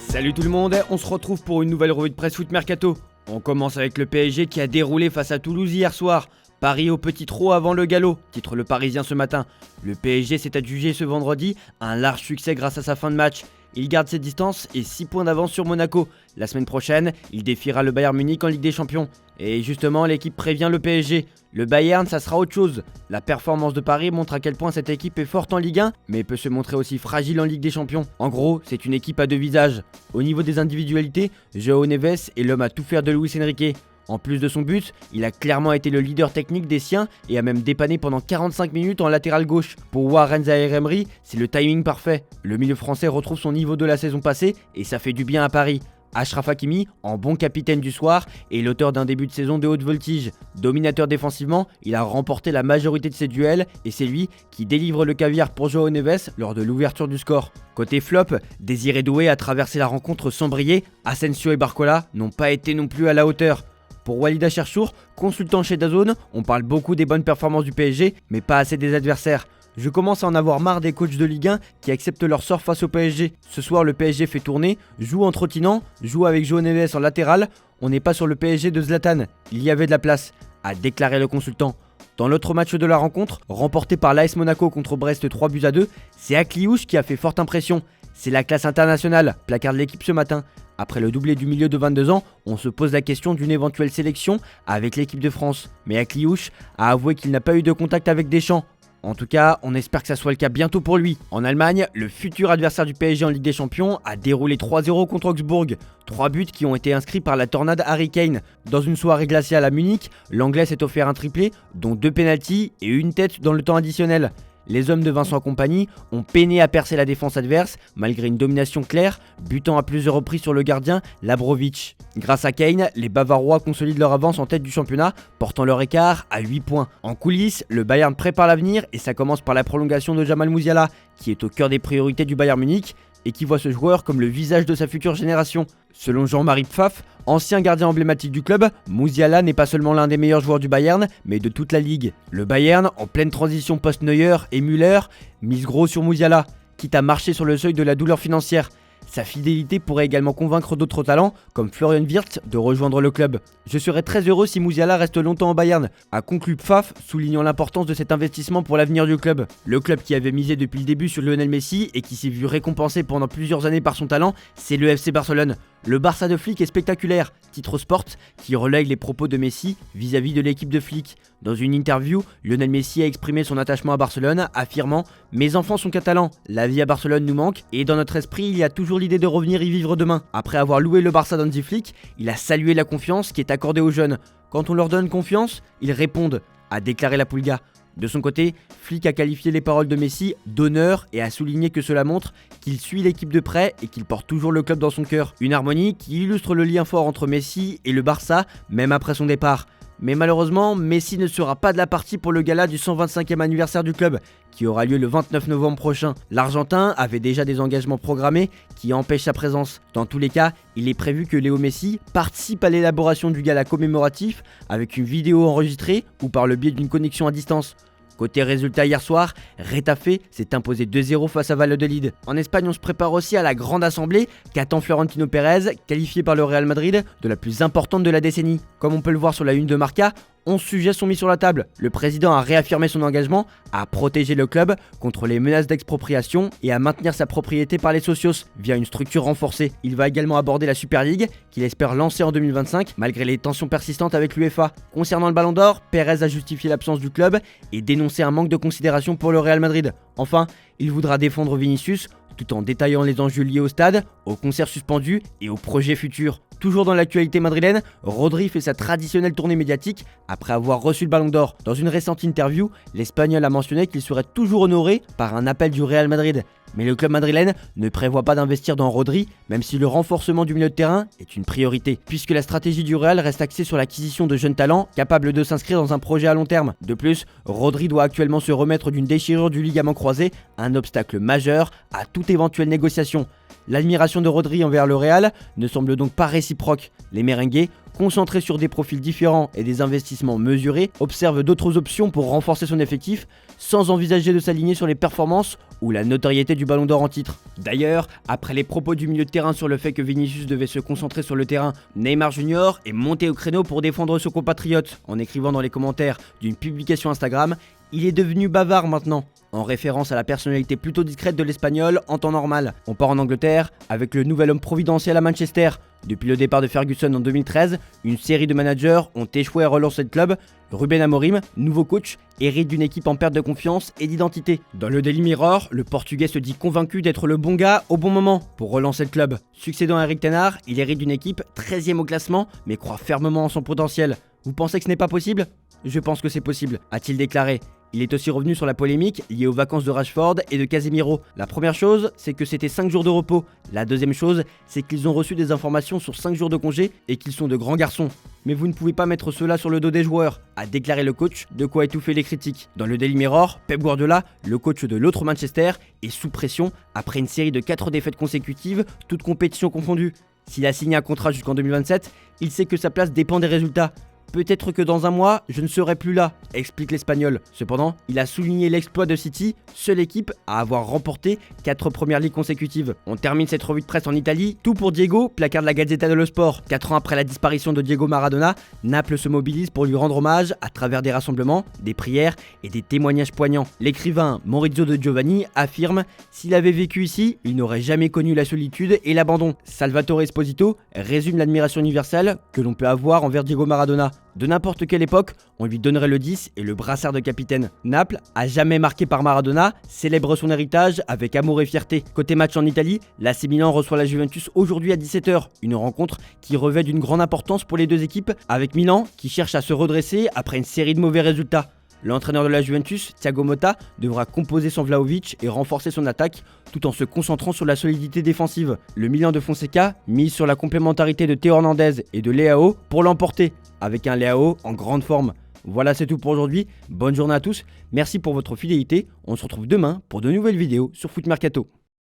Salut tout le monde, on se retrouve pour une nouvelle revue de presse foot mercato. On commence avec le PSG qui a déroulé face à Toulouse hier soir. Paris au petit trot avant le galop, titre le Parisien ce matin. Le PSG s'est adjugé ce vendredi un large succès grâce à sa fin de match. Il garde ses distances et 6 points d'avance sur Monaco. La semaine prochaine, il défiera le Bayern Munich en Ligue des Champions. Et justement, l'équipe prévient le PSG. Le Bayern, ça sera autre chose. La performance de Paris montre à quel point cette équipe est forte en Ligue 1, mais peut se montrer aussi fragile en Ligue des Champions. En gros, c'est une équipe à deux visages. Au niveau des individualités, João Neves est l'homme à tout faire de Luis Enrique. En plus de son but, il a clairement été le leader technique des siens et a même dépanné pendant 45 minutes en latéral gauche. Pour Warren Zaïre-Emery, c'est le timing parfait. Le milieu français retrouve son niveau de la saison passée et ça fait du bien à Paris. Achraf Hakimi, en bon capitaine du soir, est l'auteur d'un début de saison de haute voltige. Dominateur défensivement, il a remporté la majorité de ses duels et c'est lui qui délivre le caviar pour João Neves lors de l'ouverture du score. Côté flop, Désiré Doué a traversé la rencontre sans briller. Asensio et Barcola n'ont pas été non plus à la hauteur. Pour Walid Cherchour, consultant chez DAZN, on parle beaucoup des bonnes performances du PSG, mais pas assez des adversaires. Je commence à en avoir marre des coachs de Ligue 1 qui acceptent leur sort face au PSG. Ce soir, le PSG fait tourner, joue en trottinant, joue avec João Neves en latéral. On n'est pas sur le PSG de Zlatan. Il y avait de la place, a déclaré le consultant. Dans l'autre match de la rencontre, remporté par l'AS Monaco contre Brest 3-2, c'est Akliouche qui a fait forte impression. C'est la classe internationale, placarde l'équipe ce matin. Après le doublé du milieu de 22 ans, on se pose la question d'une éventuelle sélection avec l'équipe de France. Mais Akliouche a avoué qu'il n'a pas eu de contact avec Deschamps. En tout cas, on espère que ça soit le cas bientôt pour lui. En Allemagne, le futur adversaire du PSG en Ligue des Champions a déroulé 3-0 contre Augsbourg. 3 buts qui ont été inscrits par la tornade Harry Kane. Dans une soirée glaciale à Munich, l'Anglais s'est offert un triplé, dont 2 pénaltys et une tête dans le temps additionnel. Les hommes de Vincent Kompany ont peiné à percer la défense adverse, malgré une domination claire, butant à plusieurs reprises sur le gardien Labrovic. Grâce à Kane, les Bavarois consolident leur avance en tête du championnat, portant leur écart à 8 points. En coulisses, le Bayern prépare l'avenir et ça commence par la prolongation de Jamal Musiala, qui est au cœur des priorités du Bayern Munich et qui voit ce joueur comme le visage de sa future génération. Selon Jean-Marie Pfaff, ancien gardien emblématique du club, Musiala n'est pas seulement l'un des meilleurs joueurs du Bayern, mais de toute la ligue. Le Bayern, en pleine transition post-Neuer et Müller, mise gros sur Musiala, quitte à marcher sur le seuil de la douleur financière. Sa fidélité pourrait également convaincre d'autres talents, comme Florian Wirtz, de rejoindre le club. Je serais très heureux si Musiala reste longtemps au Bayern, a conclu Pfaff, soulignant l'importance de cet investissement pour l'avenir du club. Le club qui avait misé depuis le début sur Lionel Messi et qui s'est vu récompensé pendant plusieurs années par son talent, c'est le FC Barcelone. Le Barça de Flick est spectaculaire, titre Sport, qui relaye les propos de Messi vis-à-vis de l'équipe de Flick. Dans une interview, Lionel Messi a exprimé son attachement à Barcelone, affirmant « Mes enfants sont catalans, la vie à Barcelone nous manque, et dans notre esprit, il y a toujours l'idée de revenir y vivre demain. » Après avoir loué le Barça d'Hansi Flick, il a salué la confiance qui est accordée aux jeunes. Quand on leur donne confiance, ils répondent, a déclaré la Pulga. De son côté, Flick a qualifié les paroles de Messi d'honneur et a souligné que cela montre qu'il suit l'équipe de près et qu'il porte toujours le club dans son cœur. Une harmonie qui illustre le lien fort entre Messi et le Barça, même après son départ. Mais malheureusement, Messi ne sera pas de la partie pour le gala du 125e anniversaire du club, qui aura lieu le 29 novembre prochain. L'Argentin avait déjà des engagements programmés qui empêchent sa présence. Dans tous les cas, il est prévu que Léo Messi participe à l'élaboration du gala commémoratif avec une vidéo enregistrée ou par le biais d'une connexion à distance. Côté résultat hier soir, Retafe s'est imposé 2-0 face à Valladolid. En Espagne, on se prépare aussi à la grande assemblée qu'attend Florentino Pérez, qualifié par le Real Madrid de la plus importante de la décennie. Comme on peut le voir sur la une de Marca, 11 sujets sont mis sur la table. Le président a réaffirmé son engagement à protéger le club contre les menaces d'expropriation et à maintenir sa propriété par les socios via une structure renforcée. Il va également aborder la Super League qu'il espère lancer en 2025 malgré les tensions persistantes avec l'UEFA. Concernant le Ballon d'Or, Pérez a justifié l'absence du club et dénoncé un manque de considération pour le Real Madrid. Enfin, il voudra défendre Vinicius tout en détaillant les enjeux liés au stade, aux concerts suspendus et aux projets futurs. Toujours dans l'actualité madrilène, Rodri fait sa traditionnelle tournée médiatique après avoir reçu le Ballon d'Or. Dans une récente interview, l'Espagnol a mentionné qu'il serait toujours honoré par un appel du Real Madrid. Mais le club madrilène ne prévoit pas d'investir dans Rodri, même si le renforcement du milieu de terrain est une priorité, puisque la stratégie du Real reste axée sur l'acquisition de jeunes talents capables de s'inscrire dans un projet à long terme. De plus, Rodri doit actuellement se remettre d'une déchirure du ligament croisé, un obstacle majeur à toute éventuelle négociation. L'admiration de Rodri envers le Real ne semble donc pas réciproque. Les merengues concentré sur des profils différents et des investissements mesurés, observe d'autres options pour renforcer son effectif sans envisager de s'aligner sur les performances ou la notoriété du Ballon d'Or en titre. D'ailleurs, après les propos du milieu de terrain sur le fait que Vinicius devait se concentrer sur le terrain, Neymar Junior est monté au créneau pour défendre son compatriote en écrivant dans les commentaires d'une publication Instagram « Il est devenu bavard maintenant », en référence à la personnalité plutôt discrète de l'Espagnol en temps normal. On part en Angleterre avec le nouvel homme providentiel à Manchester. Depuis le départ de Ferguson en 2013, une série de managers ont échoué à relancer le club. Ruben Amorim, nouveau coach, hérite d'une équipe en perte de confiance et d'identité. Dans le Daily Mirror, le Portugais se dit convaincu d'être le bon gars au bon moment pour relancer le club. Succédant à Erik ten Hag, il hérite d'une équipe 13e au classement mais croit fermement en son potentiel. Vous pensez que ce n'est pas possible ? Je pense que c'est possible, a-t-il déclaré. Il est aussi revenu sur la polémique liée aux vacances de Rashford et de Casemiro. La première chose, c'est que c'était 5 jours de repos. La deuxième chose, c'est qu'ils ont reçu des informations sur 5 jours de congé et qu'ils sont de grands garçons. Mais vous ne pouvez pas mettre cela sur le dos des joueurs, a déclaré le coach, de quoi étouffer les critiques. Dans le Daily Mirror, Pep Guardiola, le coach de l'autre Manchester, est sous pression après une série de 4 défaites consécutives, toutes compétitions confondues. S'il a signé un contrat jusqu'en 2027, il sait que sa place dépend des résultats. Peut-être que dans un mois, je ne serai plus là, explique l'Espagnol. Cependant, il a souligné l'exploit de City, seule équipe à avoir remporté 4 premières ligues consécutives. On termine cette revue de presse en Italie. Tout pour Diego, placard de la Gazzetta dello Sport. 4 ans après la disparition de Diego Maradona, Naples se mobilise pour lui rendre hommage à travers des rassemblements, des prières et des témoignages poignants. L'écrivain Maurizio De Giovanni affirme « S'il avait vécu ici, il n'aurait jamais connu la solitude et l'abandon ». Salvatore Esposito résume l'admiration universelle que l'on peut avoir envers Diego Maradona. De n'importe quelle époque, on lui donnerait le 10 et le brassard de capitaine. Naples, à jamais marqué par Maradona, célèbre son héritage avec amour et fierté. Côté match en Italie, l'AC Milan reçoit la Juventus aujourd'hui à 17h. Une rencontre qui revêt d'une grande importance pour les deux équipes, avec Milan qui cherche à se redresser après une série de mauvais résultats. L'entraîneur de la Juventus, Thiago Motta, devra composer sans Vlahovic et renforcer son attaque tout en se concentrant sur la solidité défensive. Le Milan de Fonseca mise sur la complémentarité de Théo Hernandez et de Leao pour l'emporter, avec un Leao en grande forme. Voilà, c'est tout pour aujourd'hui. Bonne journée à tous. Merci pour votre fidélité. On se retrouve demain pour de nouvelles vidéos sur Foot Mercato.